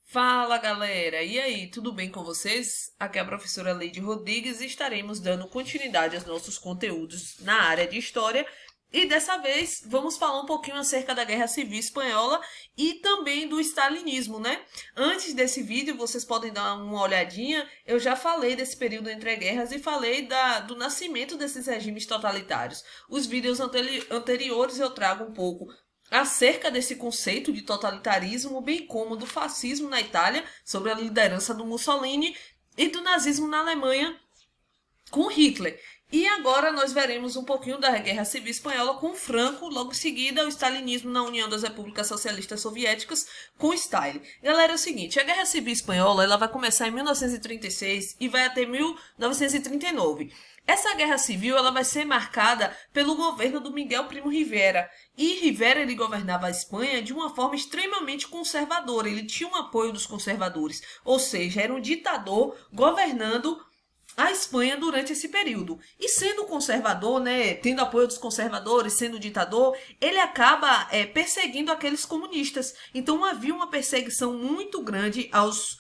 Fala galera, e aí, tudo bem com vocês? Aqui é a professora Leide Rodrigues e estaremos dando continuidade aos nossos conteúdos na área de História. E dessa vez vamos falar um pouquinho acerca da Guerra Civil Espanhola e também do stalinismo, né? Antes desse vídeo, vocês podem dar uma olhadinha, eu já falei desse período entre guerras e falei do nascimento desses regimes totalitários. Os vídeos anteriores eu trago um pouco acerca desse conceito de totalitarismo, bem como do fascismo na Itália, sobre a liderança do Mussolini, e do nazismo na Alemanha com Hitler. E agora nós veremos um pouquinho da Guerra Civil Espanhola com Franco, logo em seguida o stalinismo na União das Repúblicas Socialistas Soviéticas com Stalin. Galera, é o seguinte, a Guerra Civil Espanhola ela vai começar em 1936 e vai até 1939. Essa guerra civil ela vai ser marcada pelo governo do Miguel Primo Rivera. E Rivera ele governava a Espanha de uma forma extremamente conservadora. Ele tinha um apoio dos conservadores, ou seja, era um ditador governando a Espanha durante esse período. E sendo conservador, né, tendo apoio dos conservadores, sendo ditador, ele acaba perseguindo aqueles comunistas. Então havia uma perseguição muito grande aos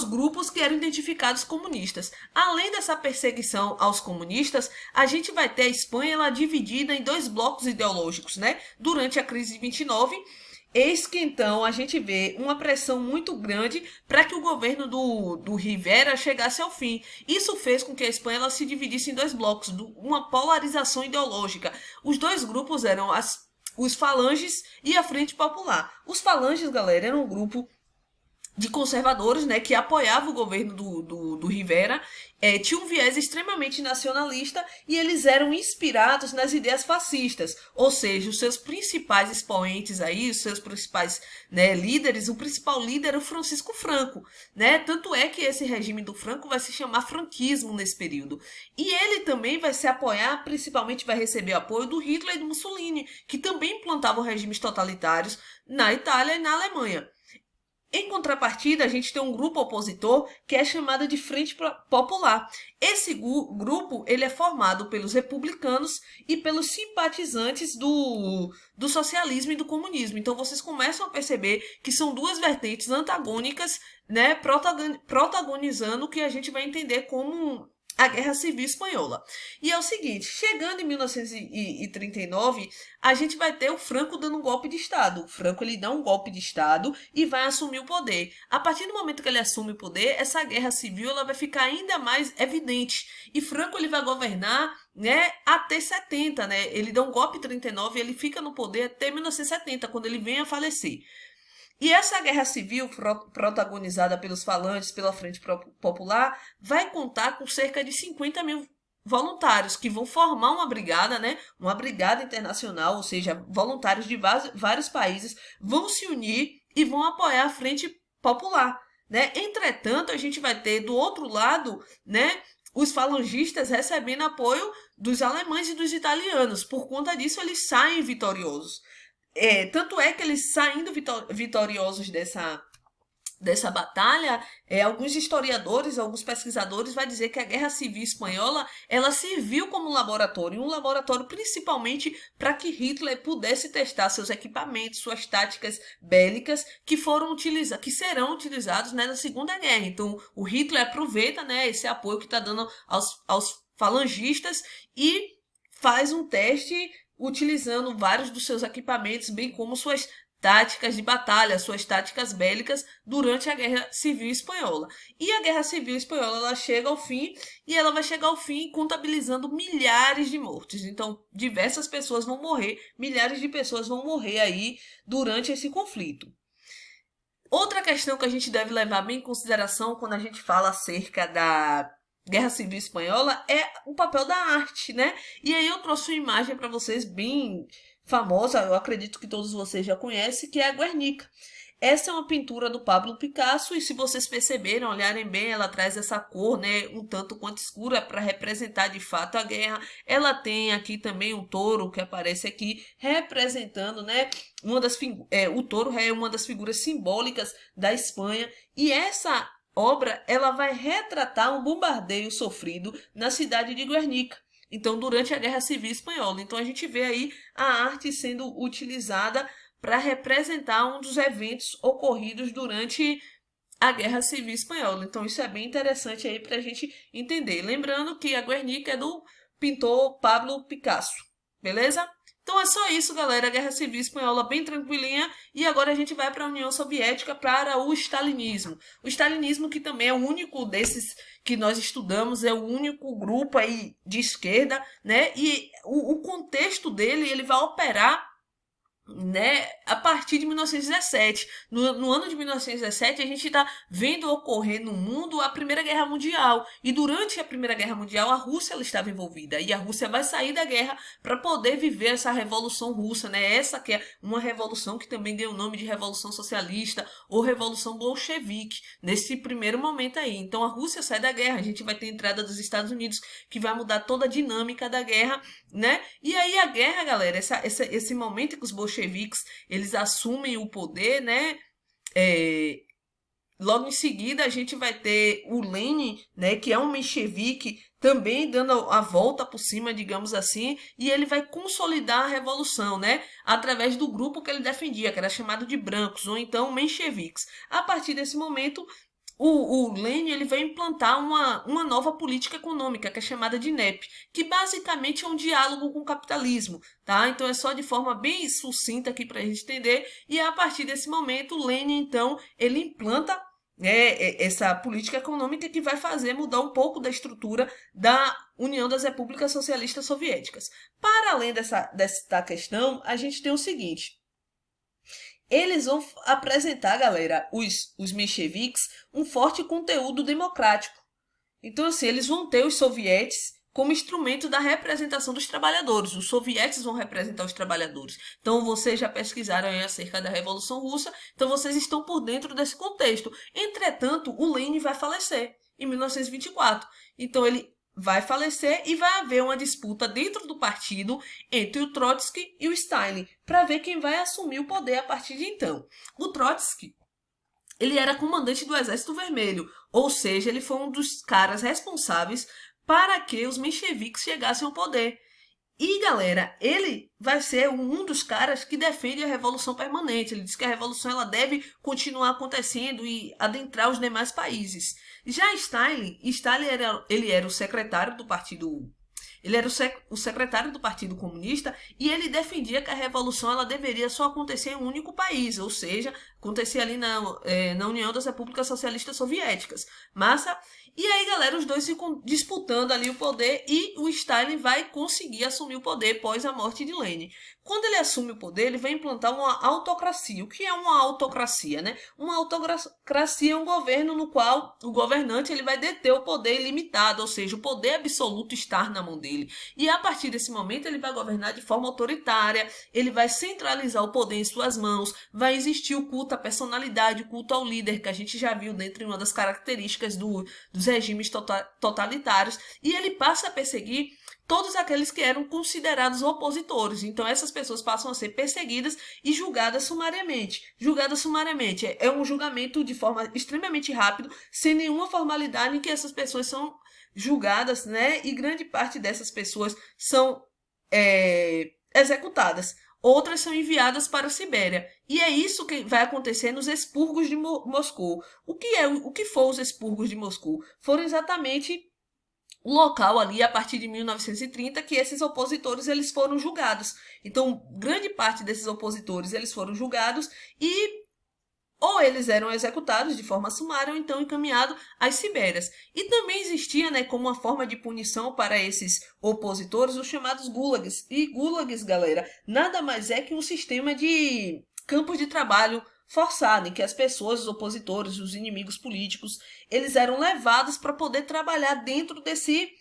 grupos que eram identificados comunistas. Além dessa perseguição aos comunistas, a gente vai ter a Espanha ela dividida em dois blocos ideológicos, né? Durante a crise de 29, eis que então a gente vê uma pressão muito grande para que o governo do Rivera chegasse ao fim. Isso fez com que a Espanha ela se dividisse em dois blocos, uma polarização ideológica. Os dois grupos eram os falanges e a Frente Popular. Os falanges, galera, eram um grupo de conservadores, né, que apoiava o governo do Rivera, tinha um viés extremamente nacionalista e eles eram inspirados nas ideias fascistas, ou seja, os seus principais expoentes aí, os seus principais, né, líderes, o principal líder era o Francisco Franco, né, tanto é que esse regime do Franco vai se chamar franquismo nesse período, e ele também vai se apoiar, principalmente vai receber apoio do Hitler e do Mussolini, que também implantavam regimes totalitários na Itália e na Alemanha. Em contrapartida, a gente tem um grupo opositor que é chamado de Frente Popular. Esse grupo ele é formado pelos republicanos e pelos simpatizantes do socialismo e do comunismo. Então vocês começam a perceber que são duas vertentes antagônicas, né, protagonizando o que a gente vai entender como a Guerra Civil Espanhola. E é o seguinte, chegando em 1939, a gente vai ter o Franco dando um golpe de Estado. O Franco ele dá um golpe de Estado e vai assumir o poder. A partir do momento que ele assume o poder, essa guerra civil ela vai ficar ainda mais evidente. E Franco ele vai governar, né, até 70, né? Ele dá um golpe em 39 e ele fica no poder até 1970, quando ele vem a falecer. E essa guerra civil, protagonizada pelos falantes, pela Frente Popular, vai contar com cerca de 50 mil voluntários que vão formar uma brigada, né? Uma brigada internacional, ou seja, voluntários de vários países vão se unir e vão apoiar a Frente Popular, né? Entretanto, a gente vai ter do outro lado, né, os falangistas recebendo apoio dos alemães e dos italianos. Por conta disso, eles saem vitoriosos. Tanto é que eles saindo vitoriosos dessa batalha, alguns historiadores, alguns pesquisadores vão dizer que a Guerra Civil Espanhola ela serviu como um laboratório principalmente para que Hitler pudesse testar seus equipamentos, suas táticas bélicas que serão utilizados, né, na Segunda Guerra. Então, o Hitler aproveita, né, esse apoio que está dando aos falangistas e faz um teste utilizando vários dos seus equipamentos, bem como suas táticas de batalha, suas táticas bélicas durante a Guerra Civil Espanhola. E a Guerra Civil Espanhola ela chega ao fim e ela vai chegar ao fim contabilizando milhares de mortes. Então, diversas pessoas vão morrer, milhares de pessoas vão morrer aí durante esse conflito. Outra questão que a gente deve levar bem em consideração quando a gente fala acerca da Guerra Civil Espanhola é o papel da arte, né? E aí eu trouxe uma imagem para vocês bem famosa, eu acredito que todos vocês já conhecem, que é a Guernica. Essa é uma pintura do Pablo Picasso e se vocês perceberem, olharem bem, ela traz essa cor, né, um tanto quanto escura para representar de fato a guerra. Ela tem aqui também um touro que aparece aqui representando, né, o touro é uma das figuras simbólicas da Espanha e essa obra ela vai retratar um bombardeio sofrido na cidade de Guernica. Então, durante a Guerra Civil Espanhola. Então, a gente vê aí a arte sendo utilizada para representar um dos eventos ocorridos durante a Guerra Civil Espanhola. Então isso é bem interessante aí para a gente entender. Lembrando que a Guernica é do pintor Pablo Picasso, beleza? Então é só isso, galera. A Guerra Civil Espanhola bem tranquilinha. E agora a gente vai para a União Soviética, para o stalinismo. O stalinismo, que também é o único desses que nós estudamos, é o único grupo aí de esquerda, né? E o contexto dele, ele vai operar, né, a partir de 1917. No ano de 1917, a gente está vendo ocorrer no mundo a Primeira Guerra Mundial. E durante a Primeira Guerra Mundial, a Rússia ela estava envolvida. E a Rússia vai sair da guerra para poder viver essa Revolução Russa, né? Essa que é uma revolução que também deu o nome de Revolução Socialista ou Revolução Bolchevique, nesse primeiro momento aí. Então a Rússia sai da guerra, a gente vai ter a entrada dos Estados Unidos, que vai mudar toda a dinâmica da guerra, né? E aí a guerra, galera, esse momento que os bolcheviques eles assumem o poder, né? Logo em seguida a gente vai ter o Lenin, né? Que é um menchevique, também dando a volta por cima, digamos assim, e ele vai consolidar a revolução, né? Através do grupo que ele defendia, que era chamado de brancos, ou então mencheviques. A partir desse momento, o Lenin ele vai implantar uma nova política econômica, que é chamada de NEP, que basicamente é um diálogo com o capitalismo, tá? Então é só de forma bem sucinta aqui para a gente entender, e a partir desse momento, o Lenin, então, ele implanta, né, essa política econômica que vai fazer mudar um pouco da estrutura da União das Repúblicas Socialistas Soviéticas. Para além dessa questão, a gente tem o seguinte: eles vão apresentar, galera, os mencheviques, um forte conteúdo democrático. Então, assim, eles vão ter os sovietes como instrumento da representação dos trabalhadores. Os sovietes vão representar os trabalhadores. Então, vocês já pesquisaram aí acerca da Revolução Russa, então vocês estão por dentro desse contexto. Entretanto, o Lenin vai falecer em 1924. Então, ele vai falecer e vai haver uma disputa dentro do partido entre o Trotsky e o Stalin, para ver quem vai assumir o poder a partir de então. O Trotsky, ele era comandante do Exército Vermelho, ou seja, ele foi um dos caras responsáveis para que os mencheviques chegassem ao poder. E, galera, ele vai ser um dos caras que defende a revolução permanente. Ele diz que a revolução ela deve continuar acontecendo e adentrar os demais países. Já Stalin ele era o secretário do partido. Ele era o secretário do Partido Comunista e ele defendia que a revolução ela deveria só acontecer em um único país, ou seja, acontecer ali na União das Repúblicas Socialistas Soviéticas. Massa? E aí, galera, os dois ficam disputando ali o poder e o Stalin vai conseguir assumir o poder pós a morte de Lenin. Quando ele assume o poder, ele vai implantar uma autocracia. O que é uma autocracia, né? Uma autocracia é um governo no qual o governante ele vai deter o poder ilimitado, ou seja, o poder absoluto está na mão dele. E a partir desse momento ele vai governar de forma autoritária, ele vai centralizar o poder em suas mãos, vai existir o culto à personalidade, o culto ao líder, que a gente já viu dentro de uma das características dos regimes totalitários, e ele passa a perseguir todos aqueles que eram considerados opositores. Então essas pessoas passam a ser perseguidas e julgadas sumariamente. Julgadas sumariamente é um julgamento de forma extremamente rápido, sem nenhuma formalidade, em que essas pessoas são julgadas, né? E grande parte dessas pessoas são executadas. Outras são enviadas para a Sibéria. E é isso que vai acontecer nos expurgos de Moscou. O que foram os expurgos de Moscou? Foram exatamente o local ali, a partir de 1930, que esses opositores eles foram julgados. Então, grande parte desses opositores eles foram julgados e ou eles eram executados de forma sumária ou então encaminhados às Sibérias. E também existia, né, como uma forma de punição para esses opositores, os chamados gulags. E gulags, galera, nada mais é que um sistema de campos de trabalho forçado, em que as pessoas, os opositores, os inimigos políticos, eles eram levados para poder trabalhar dentro desse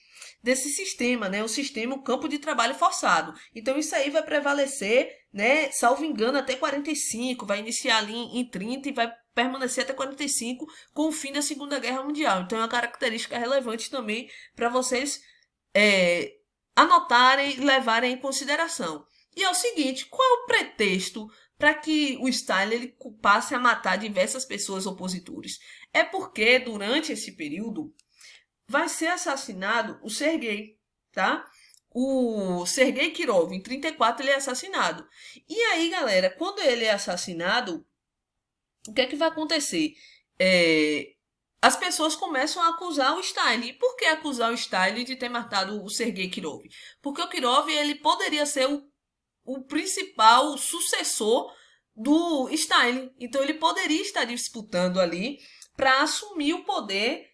sistema, né? O campo de trabalho forçado. Então isso aí vai prevalecer, né? Salvo engano, até 45, vai iniciar ali em 30 e vai permanecer até 45 com o fim da Segunda Guerra Mundial. Então é uma característica relevante também para vocês anotarem e levarem em consideração. E é o seguinte, qual é o pretexto para que o Stalin ele passe a matar diversas pessoas opositores? É porque durante esse período vai ser assassinado o Sergei, tá? o Sergei Kirov, em 34, ele é assassinado. E aí, galera, quando ele é assassinado, o que é que vai acontecer? As pessoas começam a acusar o Stalin. E por que acusar o Stalin de ter matado o Sergei Kirov? Porque o Kirov ele poderia ser o principal sucessor do Stalin. Então ele poderia estar disputando ali para assumir o poder.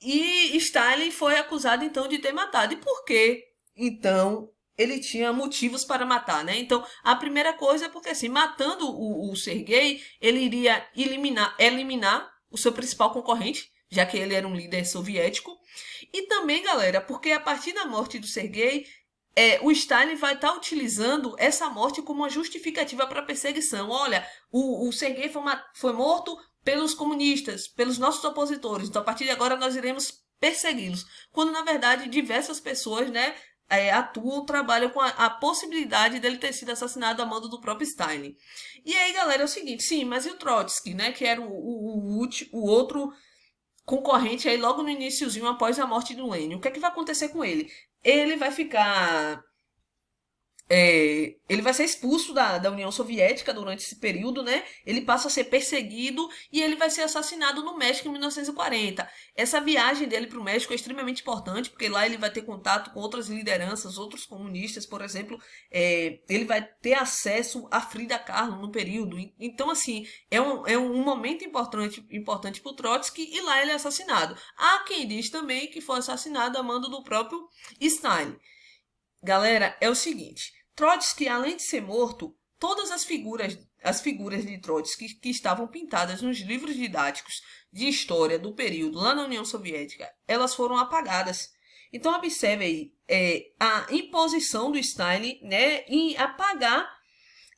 E Stalin foi acusado então de ter matado. E por que então ele tinha motivos para matar, né? Então a primeira coisa é porque assim, matando o Sergei, ele iria eliminar o seu principal concorrente, já que ele era um líder soviético. E também, galera, porque a partir da morte do Sergei, o Stalin vai estar utilizando essa morte como uma justificativa para a perseguição. Olha, o Sergei foi morto pelos comunistas, pelos nossos opositores. Então, a partir de agora, nós iremos persegui-los. Quando, na verdade, diversas pessoas, né, atuam, trabalham com a possibilidade dele ter sido assassinado a mando do próprio Stalin. E aí, galera, é o seguinte, sim, mas e o Trotsky, né, que era o outro concorrente aí logo no iniciozinho após a morte do Lenin? O que é que vai acontecer com ele? Ele vai ficar ele vai ser expulso da União Soviética durante esse período, né? Ele passa a ser perseguido e ele vai ser assassinado no México em 1940. Essa viagem dele para o México é extremamente importante, porque lá ele vai ter contato com outras lideranças, outros comunistas, por exemplo. Ele vai ter acesso a Frida Kahlo no período. Então, assim, é um momento importante para o Trotsky e lá ele é assassinado. Há quem diz também que foi assassinado a mando do próprio Stalin. Galera, é o seguinte, Trotsky, além de ser morto, todas as figuras de Trotsky que estavam pintadas nos livros didáticos de história do período lá na União Soviética, elas foram apagadas. Então observe aí a imposição do Stalin, né, em apagar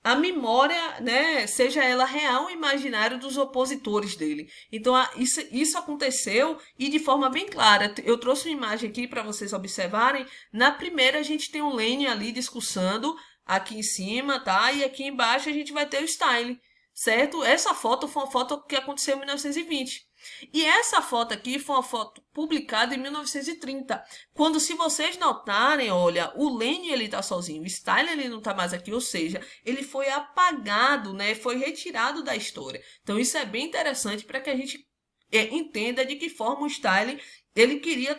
a memória, né, seja ela real ou imaginária dos opositores dele. Então, isso aconteceu e de forma bem clara. Eu trouxe uma imagem aqui para vocês observarem. Na primeira, a gente tem o Lenin ali discursando aqui em cima, tá? E aqui embaixo a gente vai ter o Stalin, certo? Essa foto foi uma foto que aconteceu em 1920. E essa foto aqui foi uma foto publicada em 1930, quando, se vocês notarem, olha, o Lenin ele tá sozinho, o Stalin ele não tá mais aqui, ou seja, ele foi apagado, né? Foi retirado da história. Então isso é bem interessante para que a gente entenda de que forma o Stalin ele queria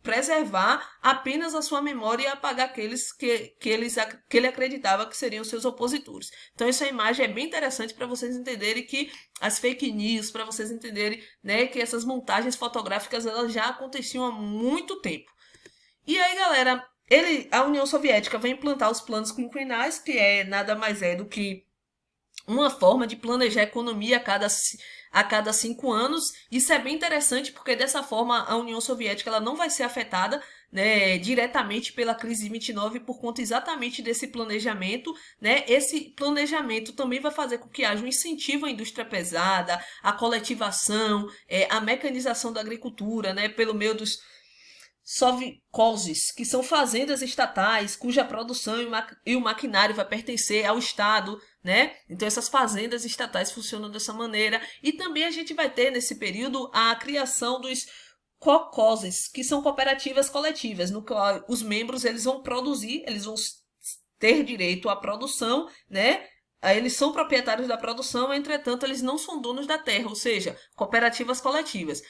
preservar apenas a sua memória e apagar aqueles que ele acreditava que seriam seus opositores. Então essa imagem é bem interessante para vocês entenderem que as fake news, para vocês entenderem, né, que essas montagens fotográficas elas já aconteciam há muito tempo. E aí, galera, a União Soviética vai implantar os planos quinquenais, que nada mais é do que uma forma de planejar a economia a cada 5 anos. Isso é bem interessante porque dessa forma a União Soviética ela não vai ser afetada, né, diretamente pela crise de 29 por conta exatamente desse planejamento, né? Esse planejamento também vai fazer com que haja um incentivo à indústria pesada, à coletivação, à mecanização da agricultura, né, pelo meio dos sovkhozes, que são fazendas estatais cuja produção e o maquinário vai pertencer ao Estado, né? Então essas fazendas estatais funcionam dessa maneira. E também a gente vai ter nesse período a criação dos kolkhozes, que são cooperativas coletivas, no qual os membros eles vão produzir, eles vão ter direito à produção, né? Eles são proprietários da produção, entretanto, eles não são donos da terra, ou seja, cooperativas coletivas.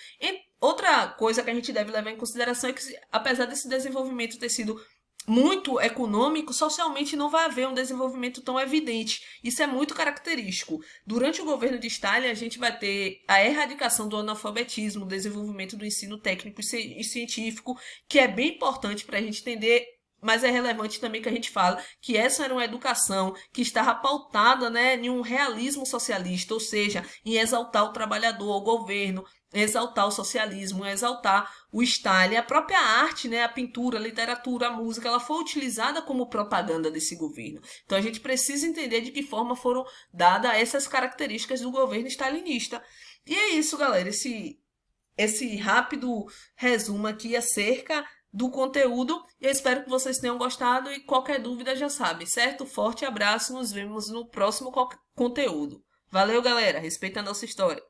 Outra coisa que a gente deve levar em consideração é que, apesar desse desenvolvimento ter sido muito econômico, socialmente não vai haver um desenvolvimento tão evidente. Isso é muito característico. Durante o governo de Stalin, a gente vai ter a erradicação do analfabetismo, o desenvolvimento do ensino técnico e científico, que é bem importante para a gente entender, mas é relevante também que a gente fala que essa era uma educação que estava pautada, né, em um realismo socialista, ou seja, em exaltar o trabalhador, o governo, exaltar o socialismo, exaltar o Stalin. A própria arte, né, a pintura, a literatura, a música, ela foi utilizada como propaganda desse governo. Então a gente precisa entender de que forma foram dadas essas características do governo stalinista. E é isso, galera, esse rápido resumo aqui acerca do conteúdo. Eu espero que vocês tenham gostado e qualquer dúvida já sabe, certo? Forte abraço, nos vemos no próximo conteúdo. Valeu, galera. Respeita a nossa história.